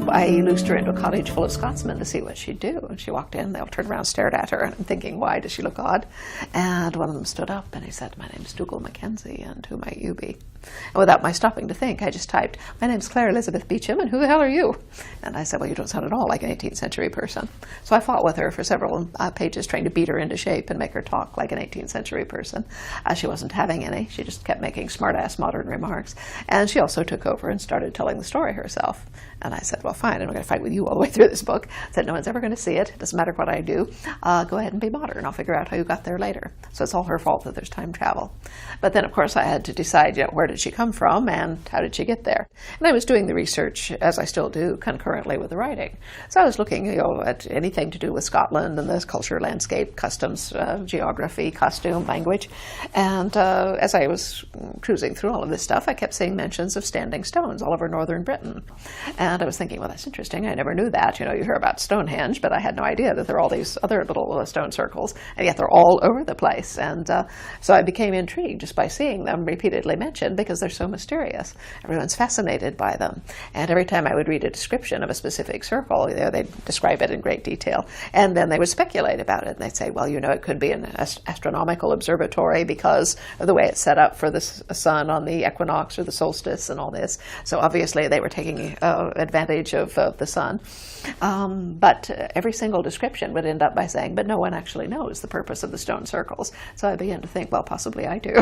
I loosed her into a cottage full of Scotsmen to see what she'd do. And she walked in, they all turned around and stared at her, and I'm thinking, why does she look odd? And one of them stood up and he said, "My name's Dougal Mackenzie, and who might you be?" And without my stopping to think, I just typed, "My name's Claire Elizabeth Beecham, and who the hell are you?" And I said, "Well, you don't sound at all like an 18th century person." So I fought with her for several pages, trying to beat her into shape and make her talk like an 18th century person. She wasn't having any. She just kept making smart-ass modern remarks. And she also took over and started telling the story herself. And I said, "Well, fine, I'm not going to fight with you all the way through this book." I said, "No one's ever going to see it. It doesn't matter what I do. Go ahead and be modern. I'll figure out how you got there later." So it's all her fault that there's time travel. But then, of course, I had to decide, where did she come from and how did she get there? And I was doing the research, as I still do, concurrently with the writing. So I was looking, at anything to do with Scotland and the culture, landscape, customs, geography, costume, language. And as I was cruising through all of this stuff, I kept seeing mentions of standing stones all over northern Britain. And I was thinking, well, that's interesting. I never knew that. You hear about Stonehenge, but I had no idea that there are all these other little stone circles, and yet they're all over the place. And so I became intrigued just by seeing them repeatedly mentioned, because they're so mysterious. Everyone's fascinated by them. And every time I would read a description of a specific circle, they'd describe it in great detail. And then they would speculate about it. And they'd say, well, it could be an astronomical observatory because of the way it's set up for the sun on the equinox or the solstice and all this. So obviously they were taking advantage of the sun. But every single description would end up by saying, but no one actually knows the purpose of the stone circles. So I began to think, well, possibly I do.